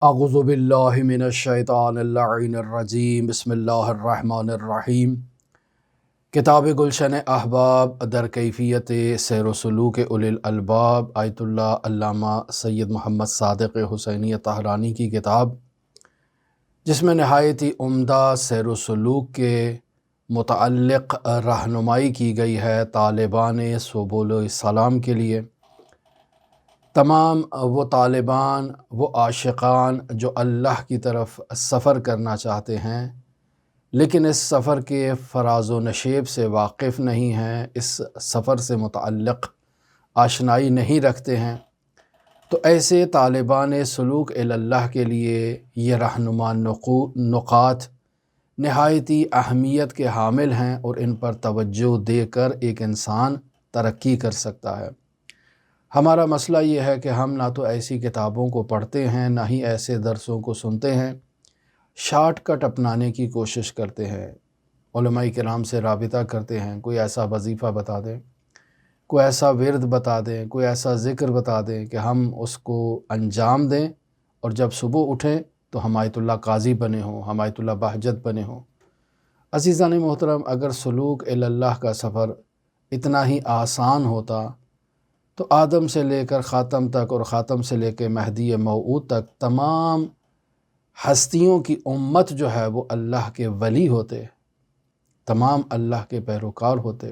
اعوذ باللہ من الشیطان اللعین الرجیم بسم اللہ الرحمن الرحیم۔ کتاب گلشن احباب در کیفیت سیر و سلوک اولی الالباب آیت اللہ علامہ سید محمد صادق حسینی طہرانی کی کتاب، جس میں نہایت ہی عمدہ سیر و سلوک کے متعلق رہنمائی کی گئی ہے طالبان سبل السلام کے لیے۔ تمام وہ طالبان، وہ عاشقان جو اللہ کی طرف سفر کرنا چاہتے ہیں لیکن اس سفر کے فراز و نشیب سے واقف نہیں ہیں، اس سفر سے متعلق آشنائی نہیں رکھتے ہیں، تو ایسے طالبان سلوک اللہ کے لیے یہ رہنما نقاط نہایت ہی اہمیت کے حامل ہیں اور ان پر توجہ دے کر ایک انسان ترقی کر سکتا ہے۔ ہمارا مسئلہ یہ ہے کہ ہم نہ تو ایسی کتابوں کو پڑھتے ہیں، نہ ہی ایسے درسوں کو سنتے ہیں، شارٹ کٹ اپنانے کی کوشش کرتے ہیں، علماء کرام سے رابطہ کرتے ہیں، کوئی ایسا وظیفہ بتا دیں، کوئی ایسا ورد بتا دیں، کوئی ایسا ذکر بتا دیں کہ ہم اس کو انجام دیں اور جب صبح اٹھیں تو ہم آیت اللہ قاضی بنے ہوں، ہم آیت اللہ بہجت بنے ہوں۔ عزیزان محترم، اگر سلوک اللہ کا سفر اتنا ہی آسان ہوتا تو آدم سے لے کر خاتم تک اور خاتم سے لے کے مہدی موعود تک تمام ہستیوں کی امت جو ہے وہ اللہ کے ولی ہوتے، تمام اللہ کے پیروکار ہوتے۔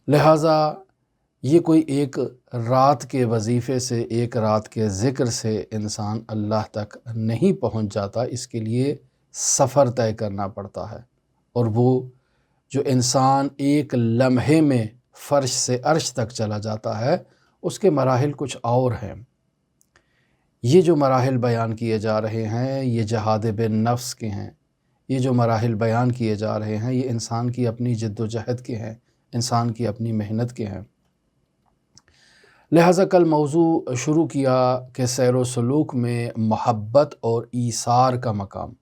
لہٰذا یہ کوئی ایک رات کے وظیفے سے، ایک رات کے ذکر سے انسان اللہ تک نہیں پہنچ جاتا، اس کے لیے سفر طے کرنا پڑتا ہے، اور وہ جو انسان ایک لمحے میں فرش سے عرش تک چلا جاتا ہے اس کے مراحل کچھ اور ہیں۔ یہ جو مراحل بیان کیے جا رہے ہیں یہ جہاد بالنفس کے ہیں، یہ جو مراحل بیان کیے جا رہے ہیں یہ انسان کی اپنی جد و جہد کے ہیں، انسان کی اپنی محنت کے ہیں۔ لہٰذا کل موضوع شروع کیا کہ سیر و سلوک میں محبت اور ایثار کا مقام۔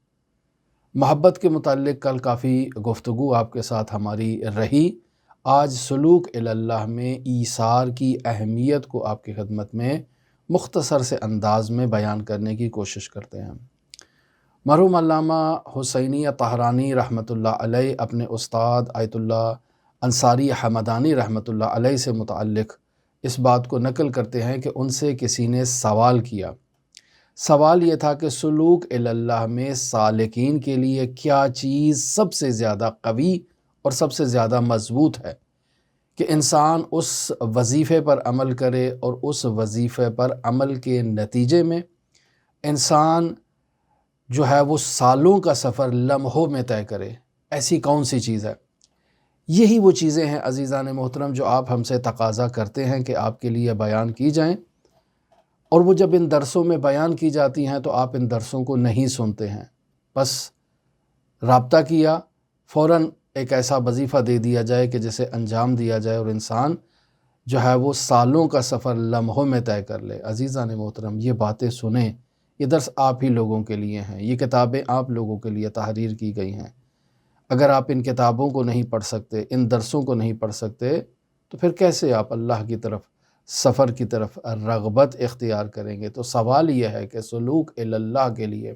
محبت کے متعلق کل کافی گفتگو آپ کے ساتھ ہماری رہی۔ آج سلوک اللہ میں ایثار کی اہمیت کو آپ کی خدمت میں مختصر سے انداز میں بیان کرنے کی کوشش کرتے ہیں۔ مرحوم علامہ حسینی طہرانی رحمۃ اللہ علیہ اپنے استاد آیت اللہ انصاری حمدانی رحمۃ اللہ علیہ سے متعلق اس بات کو نقل کرتے ہیں کہ ان سے کسی نے سوال کیا۔ سوال یہ تھا کہ سلوک اللہ میں سالکین کے لیے کیا چیز سب سے زیادہ قوی اور سب سے زیادہ مضبوط ہے کہ انسان اس وظیفے پر عمل کرے اور اس وظیفے پر عمل کے نتیجے میں انسان جو ہے وہ سالوں کا سفر لمحوں میں طے کرے۔ ایسی کون سی چیز ہے؟ یہی وہ چیزیں ہیں عزیزان محترم جو آپ ہم سے تقاضا کرتے ہیں کہ آپ کے لیے بیان کی جائیں، اور وہ جب ان درسوں میں بیان کی جاتی ہیں تو آپ ان درسوں کو نہیں سنتے ہیں، بس رابطہ کیا، فوراً ایک ایسا وظیفہ دے دیا جائے کہ جسے انجام دیا جائے اور انسان جو ہے وہ سالوں کا سفر لمحوں میں طے کر لے۔ عزیزان محترم، یہ باتیں سنیں، یہ درس آپ ہی لوگوں کے لیے ہیں، یہ کتابیں آپ لوگوں کے لیے تحریر کی گئی ہیں۔ اگر آپ ان کتابوں کو نہیں پڑھ سکتے، ان درسوں کو نہیں پڑھ سکتے، تو پھر کیسے آپ اللہ کی طرف، سفر کی طرف رغبت اختیار کریں گے؟ تو سوال یہ ہے کہ سلوک اللہ کے لیے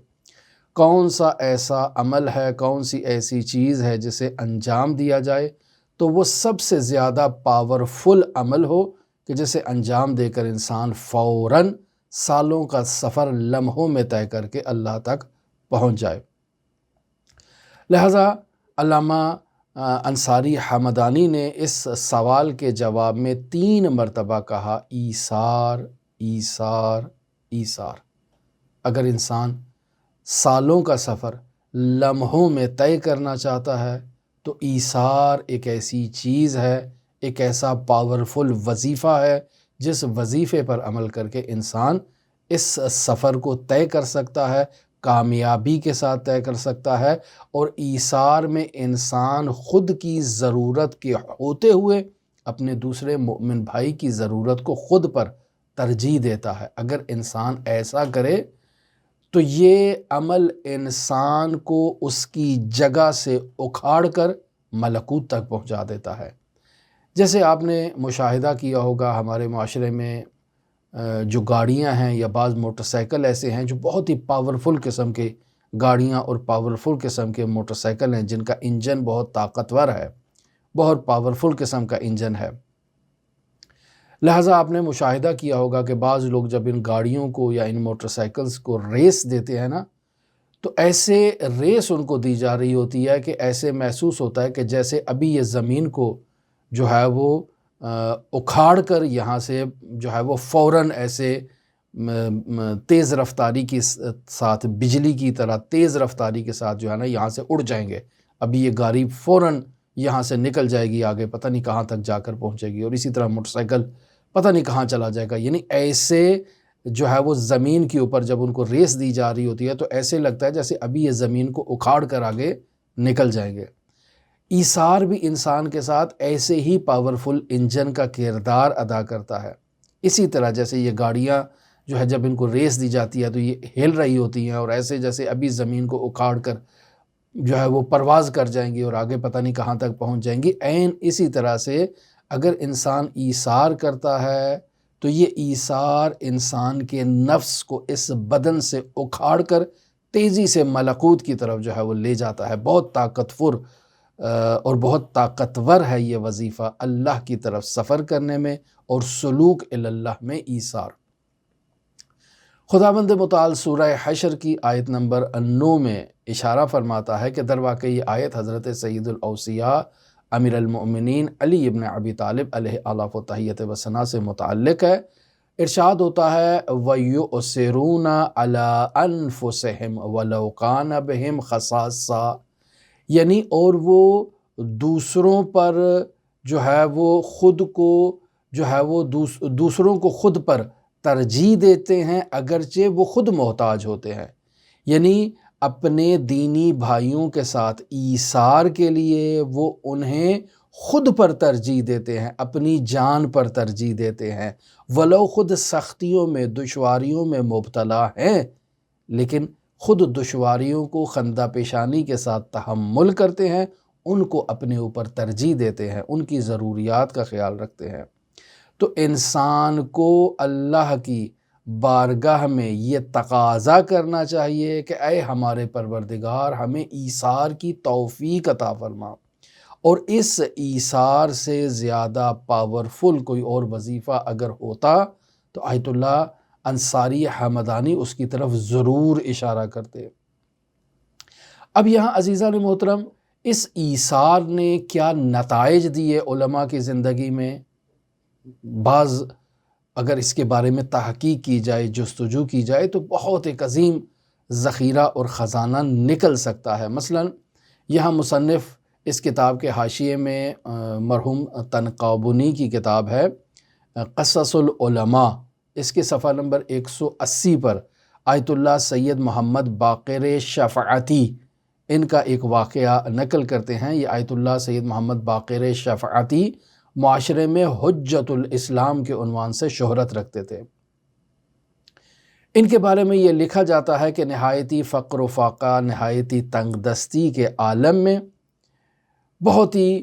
کون سا ایسا عمل ہے، کون سی ایسی چیز ہے جسے انجام دیا جائے تو وہ سب سے زیادہ پاورفل عمل ہو کہ جسے انجام دے کر انسان فوراً سالوں کا سفر لمحوں میں طے کر کے اللہ تک پہنچ جائے۔ لہٰذا علامہ انصاری حمدانی نے اس سوال کے جواب میں 3 مرتبہ کہا ایثار، ایثار، ایثار۔ اگر انسان سالوں کا سفر لمحوں میں طے کرنا چاہتا ہے تو ایثار ایک ایسی چیز ہے، ایک ایسا پاورفل وظیفہ ہے جس وظیفے پر عمل کر کے انسان اس سفر کو طے کر سکتا ہے، کامیابی کے ساتھ طے کر سکتا ہے، اور ایثار میں انسان خود کی ضرورت کے ہوتے ہوئے اپنے دوسرے مومن بھائی کی ضرورت کو خود پر ترجیح دیتا ہے۔ اگر انسان ایسا کرے تو یہ عمل انسان کو اس کی جگہ سے اکھاڑ کر ملکوت تک پہنچا دیتا ہے۔ جیسے آپ نے مشاہدہ کیا ہوگا ہمارے معاشرے میں جو گاڑیاں ہیں یا بعض موٹر سائیکل ایسے ہیں جو بہت ہی پاورفل قسم کے گاڑیاں اور پاورفل قسم کے موٹر سائیکل ہیں جن کا انجن بہت طاقتور ہے، بہت پاورفل قسم کا انجن ہے۔ لہٰذا آپ نے مشاہدہ کیا ہوگا کہ بعض لوگ جب ان گاڑیوں کو یا ان موٹر سائیکلز کو ریس دیتے ہیں نا، تو ایسے ریس ان کو دی جا رہی ہوتی ہے کہ ایسے محسوس ہوتا ہے کہ جیسے ابھی یہ زمین کو جو ہے وہ اکھاڑ کر یہاں سے جو ہے وہ فوراً ایسے تیز رفتاری کے ساتھ، بجلی کی طرح تیز رفتاری کے ساتھ جو ہے نا یہاں سے اڑ جائیں گے۔ ابھی یہ گاڑی فوراً یہاں سے نکل جائے گی، آگے پتہ نہیں کہاں تک جا کر پہنچے گی، اور اسی طرح موٹر سائیکل پتہ نہیں کہاں چلا جائے گا۔ یعنی ایسے جو ہے وہ زمین کے اوپر جب ان کو ریس دی جا رہی ہوتی ہے تو ایسے لگتا ہے جیسے ابھی یہ زمین کو اکھاڑ کر آگے نکل جائیں گے۔ ایثار بھی انسان کے ساتھ ایسے ہی پاورفل انجن کا کردار ادا کرتا ہے۔ اسی طرح جیسے یہ گاڑیاں جو ہے جب ان کو ریس دی جاتی ہے تو یہ ہل رہی ہوتی ہیں اور ایسے جیسے ابھی زمین کو اکھاڑ کر جو ہے وہ پرواز کر جائیں گی اور آگے پتہ نہیں کہاں تک پہنچ جائیں گی، عین اسی طرح سے اگر انسان ایثار کرتا ہے تو یہ ایثار انسان کے نفس کو اس بدن سے اکھاڑ کر تیزی سے ملکوت کی طرف جو ہے وہ لے جاتا ہے۔ بہت طاقتور اور بہت طاقتور ہے یہ وظیفہ اللہ کی طرف سفر کرنے میں اور سلوک اللہ میں ایثار۔ خداوند متعال سورہ حشر کی آیت نمبر 9 میں اشارہ فرماتا ہے کہ در واقع یہ آیت حضرت سید الاوصیاء امیر المؤمنین علی ابن ابی طالب علیہ آلاف و تحیت و ثنا سے متعلق ہے۔ ارشاد ہوتا ہے وَيُؤْثِرُونَ عَلَىٰ أَنفُسِهِمْ وَلَوْ كَانَ بِهِمْ خَصَاصَةٌ، یعنی اور وہ دوسروں پر جو ہے وہ خود کو جو ہے وہ دوسروں کو خود پر ترجیح دیتے ہیں اگرچہ وہ خود محتاج ہوتے ہیں۔ یعنی اپنے دینی بھائیوں کے ساتھ ایثار کے لیے وہ انہیں خود پر ترجیح دیتے ہیں، اپنی جان پر ترجیح دیتے ہیں، ولو خود سختیوں میں دشواریوں میں مبتلا ہیں، لیکن خود دشواریوں کو خندہ پیشانی کے ساتھ تحمل کرتے ہیں، ان کو اپنے اوپر ترجیح دیتے ہیں، ان کی ضروریات کا خیال رکھتے ہیں۔ تو انسان کو اللہ کی بارگاہ میں یہ تقاضا کرنا چاہیے کہ اے ہمارے پروردگار ہمیں ایثار کی توفیق عطا فرما، اور اس ایثار سے زیادہ پاورفل کوئی اور وظیفہ اگر ہوتا تو آیت اللہ انصاری حمدانی اس کی طرف ضرور اشارہ کرتے۔ اب یہاں عزیزان محترم اس ایثار نے کیا نتائج دیے علماء کی زندگی میں؟ بعض اگر اس کے بارے میں تحقیق کی جائے، جستجو کی جائے تو بہت ایک عظیم ذخیرہ اور خزانہ نکل سکتا ہے۔ مثلا یہاں مصنف اس کتاب کے حاشیے میں مرحوم تنقابنی کی کتاب ہے قصص العلماء، اس کے صفحہ نمبر 180 پر آیت اللہ سید محمد باقر شفعتی ان کا ایک واقعہ نقل کرتے ہیں۔ یہ آیت اللہ سید محمد باقر شفعتی معاشرے میں حجت الاسلام کے عنوان سے شہرت رکھتے تھے۔ ان کے بارے میں یہ لکھا جاتا ہے کہ نہایتی فقر و فاقہ، نہایتی تنگ دستی کے عالم میں بہت ہی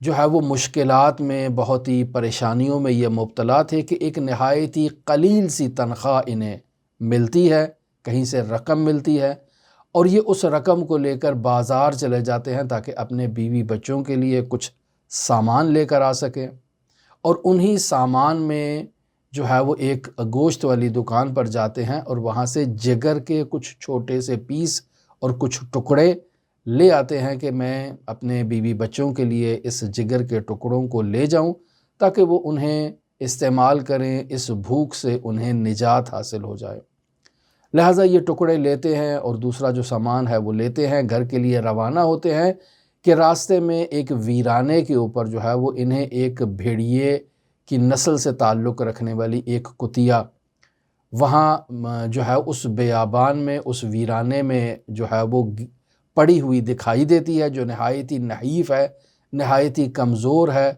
جو ہے وہ مشکلات میں، بہت ہی پریشانیوں میں یہ مبتلا تھے کہ ایک نہایتی قلیل سی تنخواہ انہیں ملتی ہے، کہیں سے رقم ملتی ہے، اور یہ اس رقم کو لے کر بازار چلے جاتے ہیں تاکہ اپنے بیوی بچوں کے لیے کچھ سامان لے کر آ سکیں، اور انہی سامان میں جو ہے وہ ایک گوشت والی دکان پر جاتے ہیں اور وہاں سے جگر کے کچھ چھوٹے سے پیس اور کچھ ٹکڑے لے آتے ہیں کہ میں اپنے بیوی بچوں کے لیے اس جگر کے ٹکڑوں کو لے جاؤں تاکہ وہ انہیں استعمال کریں، اس بھوک سے انہیں نجات حاصل ہو جائے۔ لہٰذا یہ ٹکڑے لیتے ہیں اور دوسرا جو سامان ہے وہ لیتے ہیں، گھر کے لیے روانہ ہوتے ہیں کہ راستے میں ایک ویرانے کے اوپر جو ہے وہ انہیں ایک بھیڑیے کی نسل سے تعلق رکھنے والی ایک کتیا وہاں جو ہے اس بیابان میں، اس ویرانے میں جو ہے وہ پڑی ہوئی دکھائی دیتی ہے، جو نہایتی نحیف ہے، نہایتی کمزور ہے،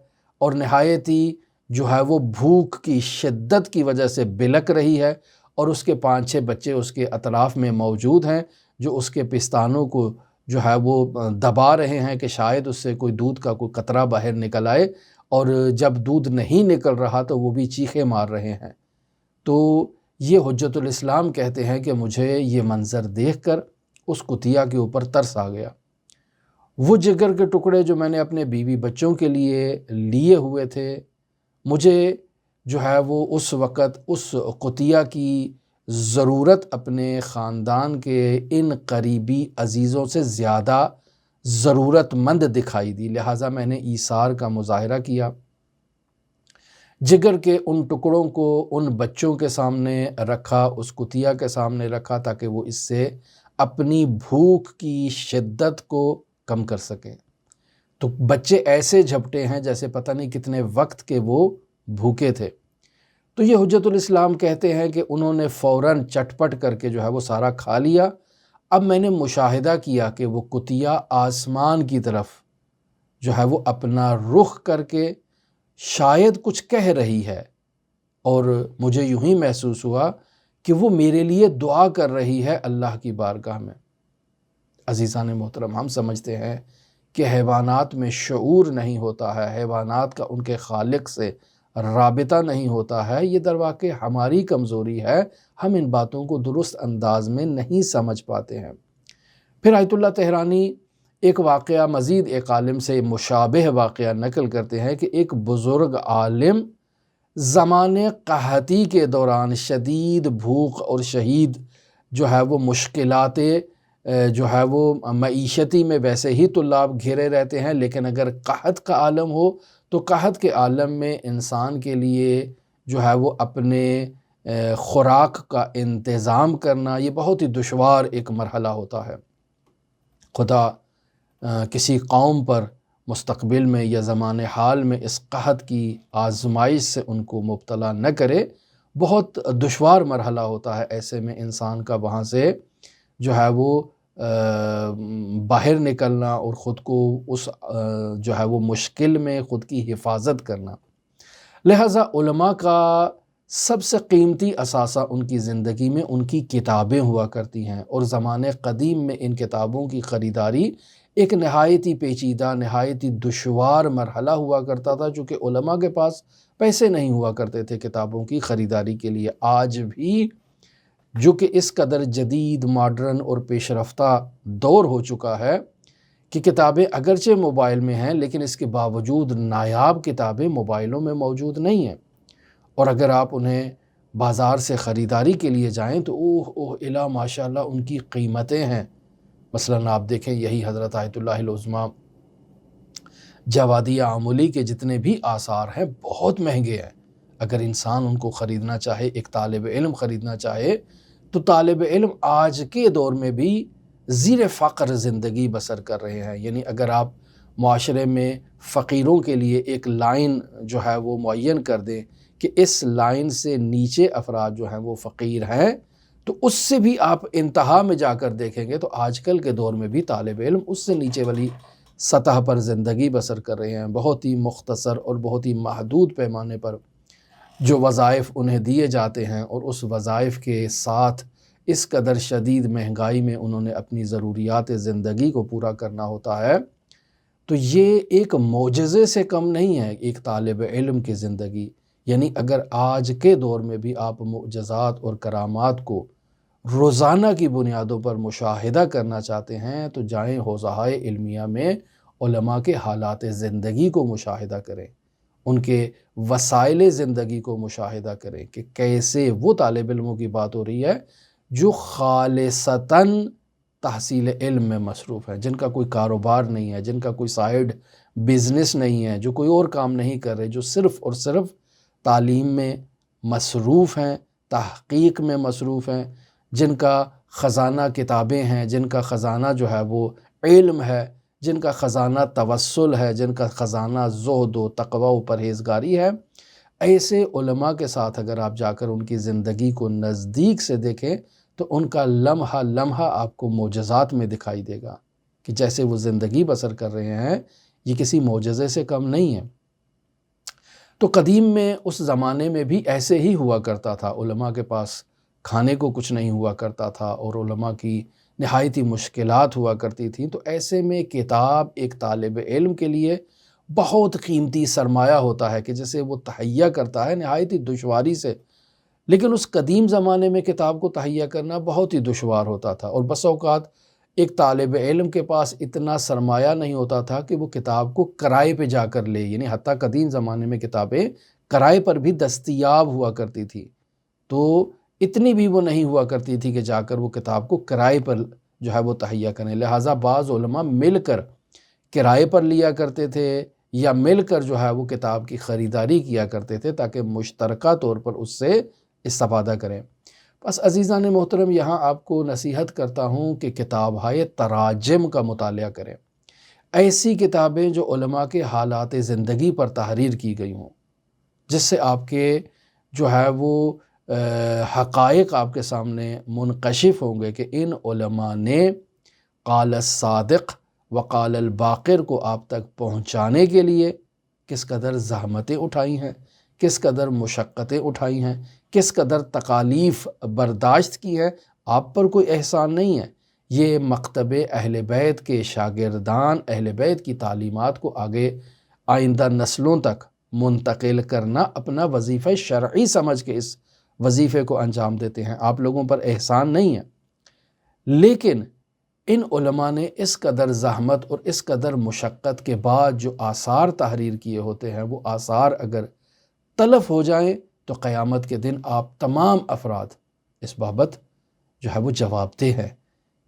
اور نہایتی جو ہے وہ بھوک کی شدت کی وجہ سے بلک رہی ہے، اور اس کے 5-6 بچے اس کے اطراف میں موجود ہیں جو اس کے پستانوں کو جو ہے وہ دبا رہے ہیں کہ شاید اس سے کوئی دودھ کا کوئی قطرہ باہر نکل آئے، اور جب دودھ نہیں نکل رہا تو وہ بھی چیخیں مار رہے ہیں۔ تو یہ حجت الاسلام کہتے ہیں کہ مجھے یہ منظر دیکھ کر اس کتیا کے اوپر ترس آ گیا۔ وہ جگر کے ٹکڑے جو میں نے اپنے بیوی بچوں کے لیے ہوئے تھے، مجھے جو ہے وہ اس وقت اس کتیا کی ضرورت اپنے خاندان کے ان قریبی عزیزوں سے زیادہ ضرورت مند دکھائی دی، لہٰذا میں نے ایثار کا مظاہرہ کیا۔ جگر کے ان ٹکڑوں کو ان بچوں کے سامنے رکھا، اس کتیا کے سامنے رکھا، تاکہ وہ اس سے اپنی بھوک کی شدت کو کم کر سکیں۔ تو بچے ایسے جھپٹے ہیں جیسے پتہ نہیں کتنے وقت کے وہ بھوکے تھے۔ تو یہ حجت الاسلام کہتے ہیں کہ انہوں نے فوراً چٹپٹ کر کے جو ہے وہ سارا کھا لیا۔ اب میں نے مشاہدہ کیا کہ وہ کتیا آسمان کی طرف جو ہے وہ اپنا رخ کر کے شاید کچھ کہہ رہی ہے، اور مجھے یوں ہی محسوس ہوا کہ وہ میرے لیے دعا کر رہی ہے اللہ کی بارگاہ میں۔ عزیزان محترم، ہم سمجھتے ہیں کہ حیوانات میں شعور نہیں ہوتا ہے، حیوانات کا ان کے خالق سے رابطہ نہیں ہوتا ہے۔ یہ در واقع ہماری کمزوری ہے، ہم ان باتوں کو درست انداز میں نہیں سمجھ پاتے ہیں۔ پھر آیت اللہ تہرانی ایک واقعہ مزید ایک عالم سے مشابہ واقعہ نقل کرتے ہیں کہ ایک بزرگ عالم زمانے قحطی کے دوران شدید بھوک اور شدید جو ہے وہ مشکلات جو ہے وہ معیشتی میں ویسے ہی طلاب گھیرے رہتے ہیں، لیکن اگر قحط کا عالم ہو تو قحط کے عالم میں انسان کے لیے جو ہے وہ اپنے خوراک کا انتظام کرنا یہ بہت ہی دشوار ایک مرحلہ ہوتا ہے۔ خدا کسی قوم پر مستقبل میں یا زمان حال میں اس قحط کی آزمائش سے ان کو مبتلا نہ کرے، بہت دشوار مرحلہ ہوتا ہے۔ ایسے میں انسان کا وہاں سے جو ہے وہ باہر نکلنا اور خود کو اس جو ہے وہ مشکل میں خود کی حفاظت کرنا۔ لہٰذا علماء کا سب سے قیمتی اثاثہ ان کی زندگی میں ان کی کتابیں ہوا کرتی ہیں، اور زمانے قدیم میں ان کتابوں کی خریداری ایک نہایت ہی پیچیدہ، نہایت ہی دشوار مرحلہ ہوا کرتا تھا، چونکہ علماء کے پاس پیسے نہیں ہوا کرتے تھے کتابوں کی خریداری کے لیے۔ آج بھی جو کہ اس قدر جدید، ماڈرن اور پیش رفتہ دور ہو چکا ہے کہ کتابیں اگرچہ موبائل میں ہیں، لیکن اس کے باوجود نایاب کتابیں موبائلوں میں موجود نہیں ہیں، اور اگر آپ انہیں بازار سے خریداری کے لیے جائیں تو اوہ ماشاءاللہ ان کی قیمتیں ہیں۔ مثلاً آپ دیکھیں یہی حضرت آیت اللہ العظمیٰ جوادیہ عملی کے جتنے بھی آثار ہیں بہت مہنگے ہیں۔ اگر انسان ان کو خریدنا چاہے، ایک طالب علم خریدنا چاہے، تو طالب علم آج کے دور میں بھی زیر فقر زندگی بسر کر رہے ہیں۔ یعنی اگر آپ معاشرے میں فقیروں کے لیے ایک لائن جو ہے وہ معین کر دیں کہ اس لائن سے نیچے افراد جو ہیں وہ فقیر ہیں، تو اس سے بھی آپ انتہا میں جا کر دیکھیں گے تو آج کل کے دور میں بھی طالب علم اس سے نیچے والی سطح پر زندگی بسر کر رہے ہیں۔ بہت ہی مختصر اور بہت ہی محدود پیمانے پر جو وظائف انہیں دیے جاتے ہیں، اور اس وظائف کے ساتھ اس قدر شدید مہنگائی میں انہوں نے اپنی ضروریات زندگی کو پورا کرنا ہوتا ہے، تو یہ ایک معجزے سے کم نہیں ہے ایک طالب علم کی زندگی۔ یعنی اگر آج کے دور میں بھی آپ معجزات اور کرامات کو روزانہ کی بنیادوں پر مشاہدہ کرنا چاہتے ہیں تو جائیں حوزہائے علمیہ میں علماء کے حالات زندگی کو مشاہدہ کریں، ان کے وسائل زندگی کو مشاہدہ کریں کہ کیسے وہ طالب علموں کی بات ہو رہی ہے جو خالصتاً تحصیل علم میں مصروف ہیں، جن کا کوئی کاروبار نہیں ہے، جن کا کوئی سائیڈ بزنس نہیں ہے، جو کوئی اور کام نہیں کر رہے، جو صرف اور صرف تعلیم میں مصروف ہیں، تحقیق میں مصروف ہیں، جن کا خزانہ کتابیں ہیں، جن کا خزانہ جو ہے وہ علم ہے، جن کا خزانہ توسل ہے، جن کا خزانہ زہد و تقوی و پرہیزگاری ہے۔ ایسے علماء کے ساتھ اگر آپ جا کر ان کی زندگی کو نزدیک سے دیکھیں تو ان کا لمحہ لمحہ آپ کو معجزات میں دکھائی دے گا کہ جیسے وہ زندگی بسر کر رہے ہیں یہ کسی معجزے سے کم نہیں ہے۔ تو قدیم میں اس زمانے میں بھی ایسے ہی ہوا کرتا تھا، علماء کے پاس کھانے کو کچھ نہیں ہوا کرتا تھا، اور علماء کی نہایت ہی مشکلات ہوا کرتی تھیں۔ تو ایسے میں کتاب ایک طالب علم کے لیے بہت قیمتی سرمایہ ہوتا ہے کہ جسے وہ تہیہ کرتا ہے نہایت ہی دشواری سے، لیکن اس قدیم زمانے میں کتاب کو تہیہ کرنا بہت ہی دشوار ہوتا تھا، اور بس اوقات ایک طالب علم کے پاس اتنا سرمایہ نہیں ہوتا تھا کہ وہ کتاب کو کرائے پہ جا کر لے، یعنی حتیٰ قدیم زمانے میں کتابیں کرائے پر بھی دستیاب ہوا کرتی تھی، تو اتنی بھی وہ نہیں ہوا کرتی تھی کہ جا کر وہ کتاب کو کرائے پر جو ہے وہ تہیہ کریں، لہٰذا بعض علماء مل کر کرائے پر لیا کرتے تھے یا مل کر جو ہے وہ کتاب کی خریداری کیا کرتے تھے تاکہ مشترکہ طور پر اس سے استفادہ کریں۔ بس عزیزان محترم، یہاں آپ کو نصیحت کرتا ہوں کہ کتاب‌ہائے تراجم کا مطالعہ کریں، ایسی کتابیں جو علماء کے حالات زندگی پر تحریر کی گئی ہوں، جس سے آپ کے جو ہے وہ حقائق آپ کے سامنے منکشف ہوں گے کہ ان علماء نے قال الصادق وقال الباقر کو آپ تک پہنچانے کے لیے کس قدر زحمتیں اٹھائی ہیں، کس قدر مشقتیں اٹھائی ہیں، کس قدر تکالیف برداشت کی ہے۔ آپ پر کوئی احسان نہیں ہے، یہ مکتب اہل بیت کے شاگردان اہل بیت کی تعلیمات کو آگے آئندہ نسلوں تک منتقل کرنا اپنا وظیفہ شرعی سمجھ کے اس وظیفے کو انجام دیتے ہیں، آپ لوگوں پر احسان نہیں ہے۔ لیکن ان علماء نے اس قدر زحمت اور اس قدر مشقت کے بعد جو آثار تحریر کیے ہوتے ہیں، وہ آثار اگر تلف ہو جائیں تو قیامت کے دن آپ تمام افراد اس بابت جو ہے وہ جواب دہ ہیں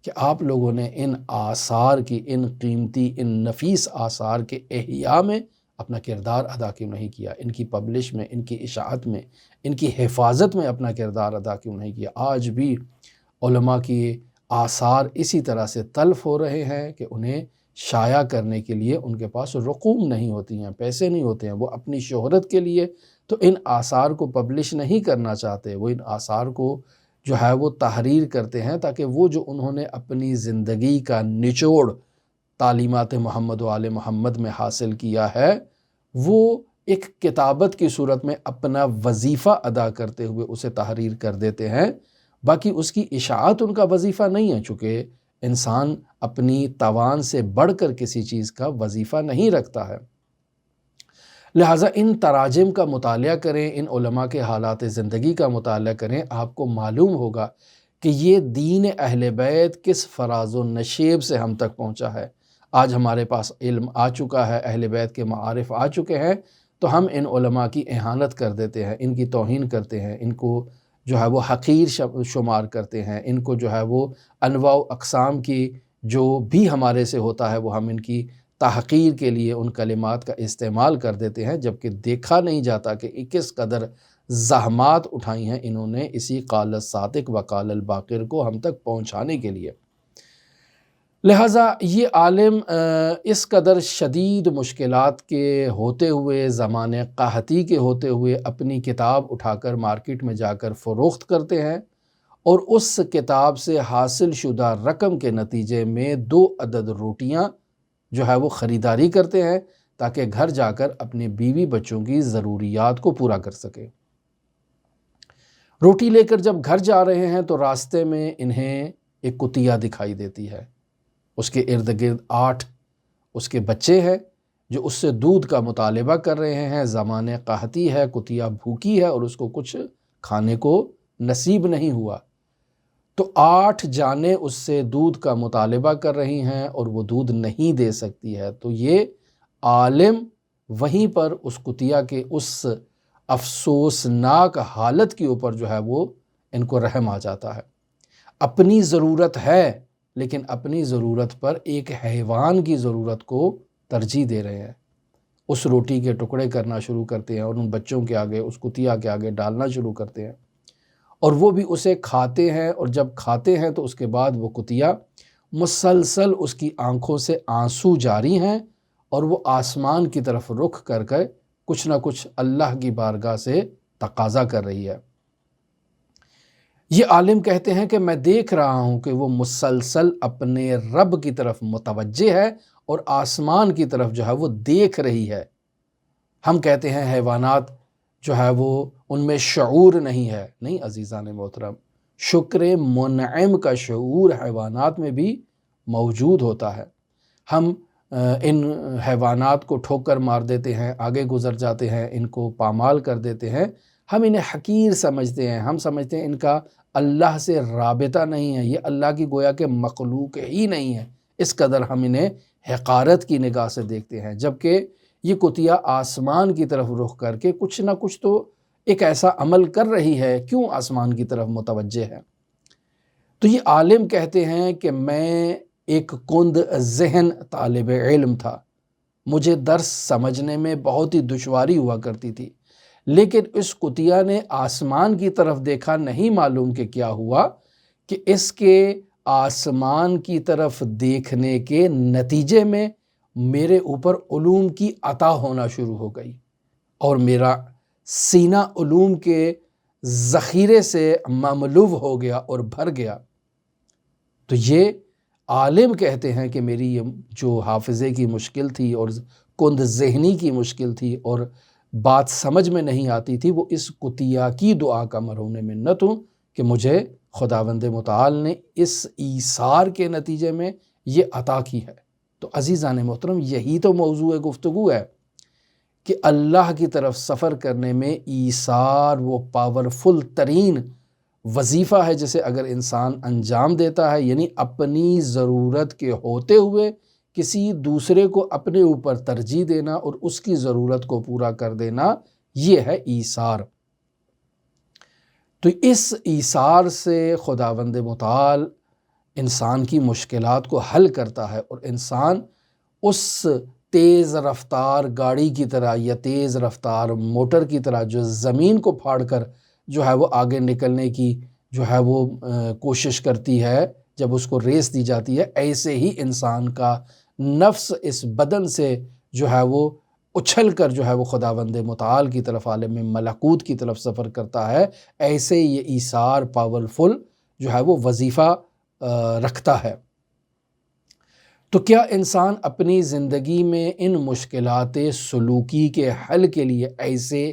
کہ آپ لوگوں نے ان آثار کی، ان قیمتی، ان نفیس آثار کے احیاء میں اپنا کردار ادا کیوں نہیں کیا، ان کی پبلش میں، ان کی اشاعت میں، ان کی حفاظت میں اپنا کردار ادا کیوں نہیں کیا۔ آج بھی علماء کی آثار اسی طرح سے تلف ہو رہے ہیں کہ انہیں شائع کرنے کے لیے ان کے پاس رقوم نہیں ہوتی ہیں، پیسے نہیں ہوتے ہیں، وہ اپنی شہرت کے لیے تو ان آثار کو پبلش نہیں کرنا چاہتے، وہ ان آثار کو جو ہے وہ تحریر کرتے ہیں تاکہ وہ جو انہوں نے اپنی زندگی کا نچوڑ تعلیمات محمد و آل محمد میں حاصل کیا ہے، وہ ایک کتابت کی صورت میں اپنا وظیفہ ادا کرتے ہوئے اسے تحریر کر دیتے ہیں، باقی اس کی اشاعت ان کا وظیفہ نہیں ہے، چونکہ انسان اپنی توان سے بڑھ کر کسی چیز کا وظیفہ نہیں رکھتا ہے۔ لہٰذا ان تراجم کا مطالعہ کریں، ان علماء کے حالات زندگی کا مطالعہ کریں، آپ کو معلوم ہوگا کہ یہ دین اہل بیت کس فراز و نشیب سے ہم تک پہنچا ہے۔ آج ہمارے پاس علم آ چکا ہے، اہل بیت کے معارف آ چکے ہیں، تو ہم ان علماء کی اہانت کر دیتے ہیں، ان کی توہین کرتے ہیں، ان کو جو ہے وہ حقیر شمار کرتے ہیں، ان کو جو ہے وہ انواع و اقسام کی جو بھی ہمارے سے ہوتا ہے وہ ہم ان کی تحقیر کے لیے ان کلمات کا استعمال کر دیتے ہیں، جبکہ دیکھا نہیں جاتا کہ کس قدر زحمات اٹھائی ہیں انہوں نے اسی قال الصادق و قال الباقر کو ہم تک پہنچانے کے لیے۔ لہٰذا یہ عالم اس قدر شدید مشکلات کے ہوتے ہوئے، زمانے قحطی کے ہوتے ہوئے اپنی کتاب اٹھا کر مارکیٹ میں جا کر فروخت کرتے ہیں، اور اس کتاب سے حاصل شدہ رقم کے نتیجے میں 2 عدد روٹیاں جو ہے وہ خریداری کرتے ہیں تاکہ گھر جا کر اپنے بیوی بچوں کی ضروریات کو پورا کر سکے۔ روٹی لے کر جب گھر جا رہے ہیں تو راستے میں انہیں ایک کتیا دکھائی دیتی ہے، اس کے ارد گرد 8 اس کے بچے ہیں جو اس سے دودھ کا مطالبہ کر رہے ہیں۔ زمانے قحطی ہے، کتیا بھوکی ہے اور اس کو کچھ کھانے کو نصیب نہیں ہوا، تو 8 جانیں اس سے دودھ کا مطالبہ کر رہی ہیں اور وہ دودھ نہیں دے سکتی ہے، تو یہ عالم وہیں پر اس کتیا کے اس افسوسناک حالت کے اوپر جو ہے وہ ان کو رحم آ جاتا ہے۔ اپنی ضرورت ہے لیکن اپنی ضرورت پر ایک حیوان کی ضرورت کو ترجیح دے رہے ہیں، اس روٹی کے ٹکڑے کرنا شروع کرتے ہیں اور ان بچوں کے آگے، اس کتیا کے آگے ڈالنا شروع کرتے ہیں، اور وہ بھی اسے کھاتے ہیں، اور جب کھاتے ہیں تو اس کے بعد وہ کتیا مسلسل اس کی آنکھوں سے آنسو جاری ہیں اور وہ آسمان کی طرف رخ کر کے کچھ نہ کچھ اللہ کی بارگاہ سے تقاضا کر رہی ہے۔ یہ عالم کہتے ہیں کہ میں دیکھ رہا ہوں کہ وہ مسلسل اپنے رب کی طرف متوجہ ہے اور آسمان کی طرف جو ہے وہ دیکھ رہی ہے۔ ہم کہتے ہیں حیوانات جو ہے وہ ان میں شعور نہیں ہے، نہیں عزیزان محترم، شکر منعم کا شعور حیوانات میں بھی موجود ہوتا ہے۔ ہم ان حیوانات کو ٹھوکر مار دیتے ہیں، آگے گزر جاتے ہیں، ان کو پامال کر دیتے ہیں، ہم انہیں حقیر سمجھتے ہیں، ہم سمجھتے ہیں ان کا اللہ سے رابطہ نہیں ہے، یہ اللہ کی گویا کہ مخلوق ہی نہیں ہے، اس قدر ہم انہیں حقارت کی نگاہ سے دیکھتے ہیں، جبکہ یہ کتیا آسمان کی طرف رخ کر کے کچھ نہ کچھ تو ایک ایسا عمل کر رہی ہے، کیوں آسمان کی طرف متوجہ ہے؟ تو یہ عالم کہتے ہیں کہ میں ایک کند ذہن طالب علم تھا، مجھے درس سمجھنے میں بہت ہی دشواری ہوا کرتی تھی، لیکن اس کتیا نے آسمان کی طرف دیکھا، نہیں معلوم کہ کیا ہوا کہ اس کے آسمان کی طرف دیکھنے کے نتیجے میں میرے اوپر علوم کی عطا ہونا شروع ہو گئی اور میرا سینہ علوم کے ذخیرے سے مملو ہو گیا اور بھر گیا۔ تو یہ عالم کہتے ہیں کہ میری یہ جو حافظے کی مشکل تھی اور کند ذہنی کی مشکل تھی اور بات سمجھ میں نہیں آتی تھی، وہ اس کتیا کی دعا کا مرہون منت ہوں کہ مجھے خداوند متعال نے اس ایثار کے نتیجے میں یہ عطا کی ہے۔ تو عزیزان محترم، یہی تو موضوع گفتگو ہے کہ اللہ کی طرف سفر کرنے میں ایثار وہ پاورفل ترین وظیفہ ہے جسے اگر انسان انجام دیتا ہے، یعنی اپنی ضرورت کے ہوتے ہوئے کسی دوسرے کو اپنے اوپر ترجیح دینا اور اس کی ضرورت کو پورا کر دینا، یہ ہے ایثار۔ تو اس ایثار سے خداوند متعال انسان کی مشکلات کو حل کرتا ہے اور انسان اس تیز رفتار گاڑی کی طرح یا تیز رفتار موٹر کی طرح جو زمین کو پھاڑ کر جو ہے وہ آگے نکلنے کی جو ہے وہ کوشش کرتی ہے جب اس کو ریس دی جاتی ہے، ایسے ہی انسان کا نفس اس بدن سے جو ہے وہ اچھل کر جو ہے وہ خداوند متعال کی طرف، عالم ملکوت کی طرف سفر کرتا ہے۔ ایسے یہ ایثار پاورفل جو ہے وہ وظیفہ رکھتا ہے۔ تو کیا انسان اپنی زندگی میں ان مشکلات سلوکی کے حل کے لیے ایسے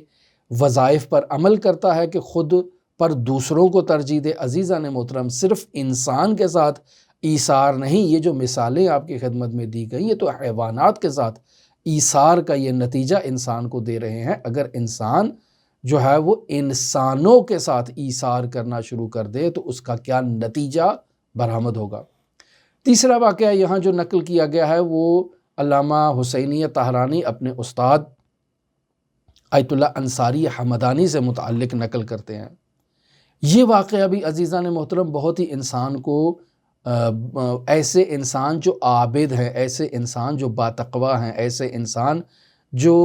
وظائف پر عمل کرتا ہے کہ خود پر دوسروں کو ترجیح دے؟ عزیزان محترم، صرف انسان کے ساتھ ایثار نہیں، یہ جو مثالیں آپ کی خدمت میں دی گئی، یہ تو حیوانات کے ساتھ ایثار کا یہ نتیجہ انسان کو دے رہے ہیں۔ اگر انسان جو ہے وہ انسانوں کے ساتھ ایثار کرنا شروع کر دے تو اس کا کیا نتیجہ برآمد ہوگا؟ تیسرا واقعہ یہاں جو نقل کیا گیا ہے وہ علامہ حسینی طاہرانی اپنے استاد آیت اللہ انصاری حمدانی سے متعلق نقل کرتے ہیں۔ یہ واقعہ بھی عزیزان محترم بہت ہی انسان کو ایسے انسان جو عابد ہیں، ایسے انسان جو باتقوی ہیں، ایسے انسان جو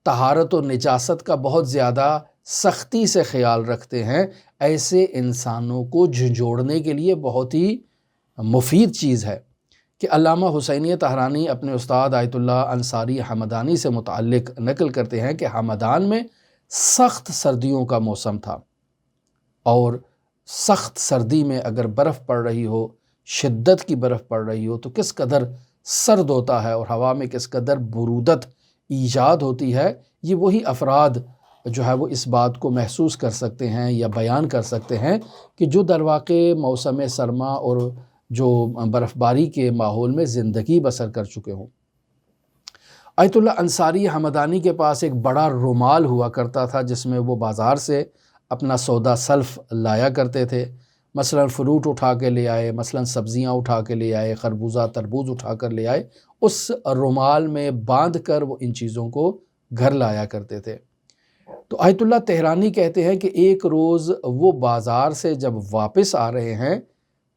طہارت و نجاست کا بہت زیادہ سختی سے خیال رکھتے ہیں، ایسے انسانوں کو جھنجھوڑنے کے لیے بہت ہی مفید چیز ہے کہ علامہ حسینی طاہرانی اپنے استاد آیت اللہ انصاری حمدانی سے متعلق نقل کرتے ہیں کہ حمدان میں سخت سردیوں کا موسم تھا، اور سخت سردی میں اگر برف پڑ رہی ہو، شدت کی برف پڑ رہی ہو، تو کس قدر سرد ہوتا ہے اور ہوا میں کس قدر برودت ایجاد ہوتی ہے۔ یہ وہی افراد جو ہے وہ اس بات کو محسوس کر سکتے ہیں یا بیان کر سکتے ہیں کہ جو در واقع موسم سرما اور جو برف باری کے ماحول میں زندگی بسر کر چکے ہوں۔ آیت اللہ انصاری حمدانی کے پاس ایک بڑا رومال ہوا کرتا تھا جس میں وہ بازار سے اپنا سودا سلف لایا کرتے تھے، مثلا فروٹ اٹھا کے لے آئے، مثلا سبزیاں اٹھا کے لے آئے، خربوزہ تربوز اٹھا کر لے آئے، اس رومال میں باندھ کر وہ ان چیزوں کو گھر لایا کرتے تھے۔ تو آیت اللہ طاہرانی کہتے ہیں کہ ایک روز وہ بازار سے جب واپس آ رہے ہیں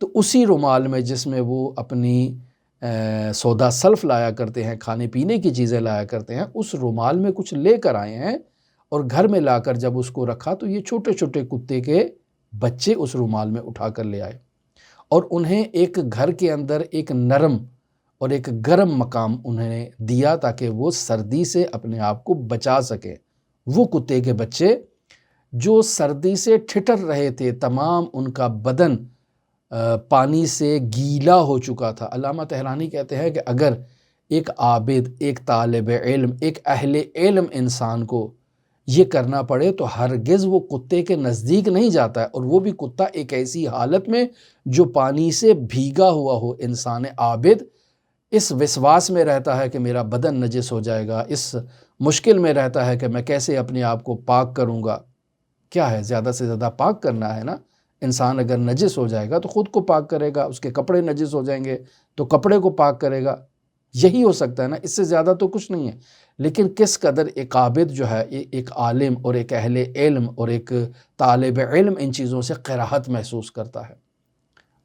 تو اسی رومال میں جس میں وہ اپنی سودا سلف لایا کرتے ہیں، کھانے پینے کی چیزیں لایا کرتے ہیں، اس رومال میں کچھ لے کر آئے ہیں، اور گھر میں لا کر جب اس کو رکھا تو یہ چھوٹے چھوٹے کتے کے بچے اس رومال میں اٹھا کر لے آئے، اور انہیں ایک گھر کے اندر ایک نرم اور ایک گرم مقام انہیں دیا تاکہ وہ سردی سے اپنے آپ کو بچا سکیں۔ وہ کتے کے بچے جو سردی سے ٹھٹر رہے تھے، تمام ان کا بدن پانی سے گیلا ہو چکا تھا۔ علامہ طاہرانی کہتے ہیں کہ اگر ایک عابد، ایک طالب علم، ایک اہل علم انسان کو یہ کرنا پڑے تو ہرگز وہ کتے کے نزدیک نہیں جاتا ہے، اور وہ بھی کتا ایک ایسی حالت میں جو پانی سے بھیگا ہوا ہو۔ انسان عابد اس وسواس میں رہتا ہے کہ میرا بدن نجس ہو جائے گا، اس مشکل میں رہتا ہے کہ میں کیسے اپنے آپ کو پاک کروں گا، کیا ہے، زیادہ سے زیادہ پاک کرنا ہے نا۔ انسان اگر نجس ہو جائے گا تو خود کو پاک کرے گا، اس کے کپڑے نجس ہو جائیں گے تو کپڑے کو پاک کرے گا، یہی ہو سکتا ہے نا، اس سے زیادہ تو کچھ نہیں ہے۔ لیکن کس قدر ایک عابد جو ہے، ایک عالم اور ایک اہل علم اور ایک طالب علم ان چیزوں سے قراحت محسوس کرتا ہے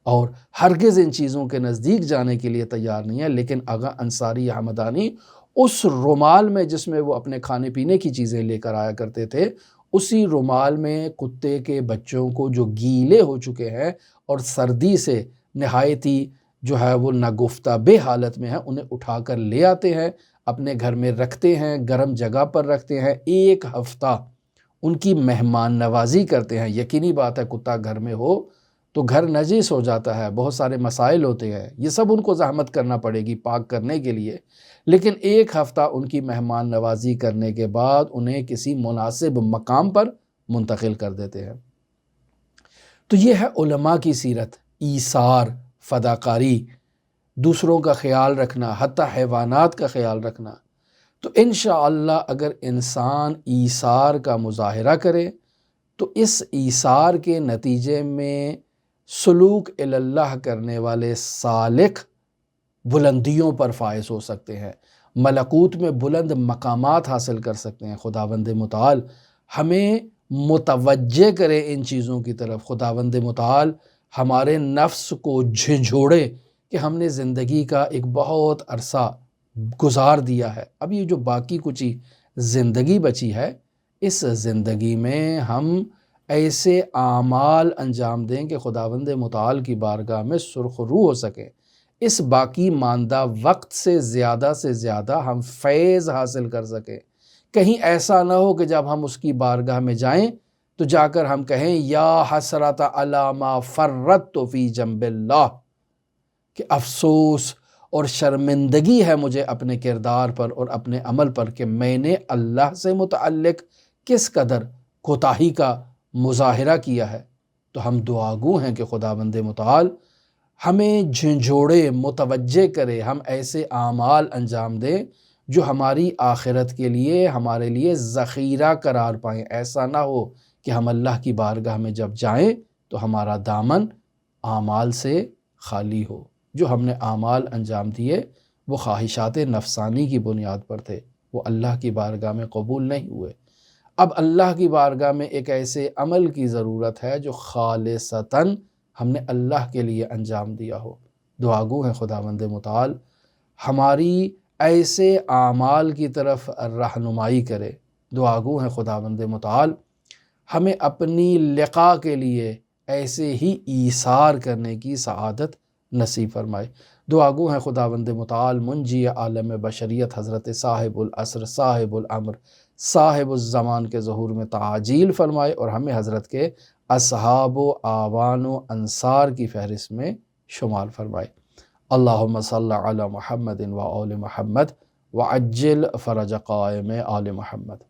اور ہرگز ان چیزوں کے نزدیک جانے کے لیے تیار نہیں ہے۔ لیکن آغا انصاری حمدانی اس رومال میں جس میں وہ اپنے کھانے پینے کی چیزیں لے کر آیا کرتے تھے، اسی رومال میں کتے کے بچوں کو جو گیلے ہو چکے ہیں اور سردی سے نہایتی جو ہے وہ ناگفتہ بے حالت میں ہیں، انہیں اٹھا کر لے آتے ہیں، اپنے گھر میں رکھتے ہیں، گرم جگہ پر رکھتے ہیں، ایک ہفتہ ان کی مہمان نوازی کرتے ہیں۔ یقینی بات ہے کتا گھر میں ہو تو گھر نجس ہو جاتا ہے، بہت سارے مسائل ہوتے ہیں، یہ سب ان کو زحمت کرنا پڑے گی پاک کرنے کے لیے، لیکن ایک ہفتہ ان کی مہمان نوازی کرنے کے بعد انہیں کسی مناسب مقام پر منتقل کر دیتے ہیں۔ تو یہ ہے علماء کی سیرت، ایثار، فداکاری، دوسروں کا خیال رکھنا، حتیٰ حیوانات کا خیال رکھنا۔ تو انشاءاللہ اگر انسان ایثار کا مظاہرہ کرے تو اس ایثار کے نتیجے میں سلوک اللہ کرنے والے سالک بلندیوں پر فائز ہو سکتے ہیں، ملکوت میں بلند مقامات حاصل کر سکتے ہیں۔ خداوند متعال ہمیں متوجہ کرے ان چیزوں کی طرف، خداوند متعال ہمارے نفس کو جھنجھوڑے کہ ہم نے زندگی کا ایک بہت عرصہ گزار دیا ہے، اب یہ جو باقی کچھ زندگی بچی ہے، اس زندگی میں ہم ایسے اعمال انجام دیں کہ خداوند متعال کی بارگاہ میں سرخ رو ہو سکیں، اس باقی ماندہ وقت سے زیادہ ہم فیض حاصل کر سکیں۔ کہیں ایسا نہ ہو کہ جب ہم اس کی بارگاہ میں جائیں تو جا کر ہم کہیں یا حسرت علی ما فرطت فی جنب اللہ، کہ افسوس اور شرمندگی ہے مجھے اپنے کردار پر اور اپنے عمل پر کہ میں نے اللہ سے متعلق کس قدر کوتاہی کا مظاہرہ کیا ہے۔ تو ہم دعاگو ہیں کہ خداوند متعال ہمیں جھنجھوڑے، متوجہ کرے، ہم ایسے اعمال انجام دیں جو ہماری آخرت کے لیے ہمارے لیے ذخیرہ قرار پائیں۔ ایسا نہ ہو کہ ہم اللہ کی بارگاہ میں جب جائیں تو ہمارا دامن اعمال سے خالی ہو، جو ہم نے اعمال انجام دیے وہ خواہشات نفسانی کی بنیاد پر تھے، وہ اللہ کی بارگاہ میں قبول نہیں ہوئے۔ اب اللہ کی بارگاہ میں ایک ایسے عمل کی ضرورت ہے جو خالصتاً ہم نے اللہ کے لیے انجام دیا ہو۔ دعاگو ہیں خداوند متعال ہماری ایسے اعمال کی طرف رہنمائی کرے، دعاگو ہیں خداوند متعال ہمیں اپنی لقاء کے لیے ایسے ہی ایثار کرنے کی سعادت نصیب فرمائے۔ دعاگو ہیں خداوند متعال منجی عالم بشریت حضرت صاحب العصر، صاحب الامر، صاحب الزمان کے ظہور میں تعاجیل فرمائے اور ہمیں حضرت کے اصحاب و آوان و انصار کی فہرست میں شمار فرمائے۔ اللہم صلی علی محمد و آل محمد وعجل فرج قائم آل محمد۔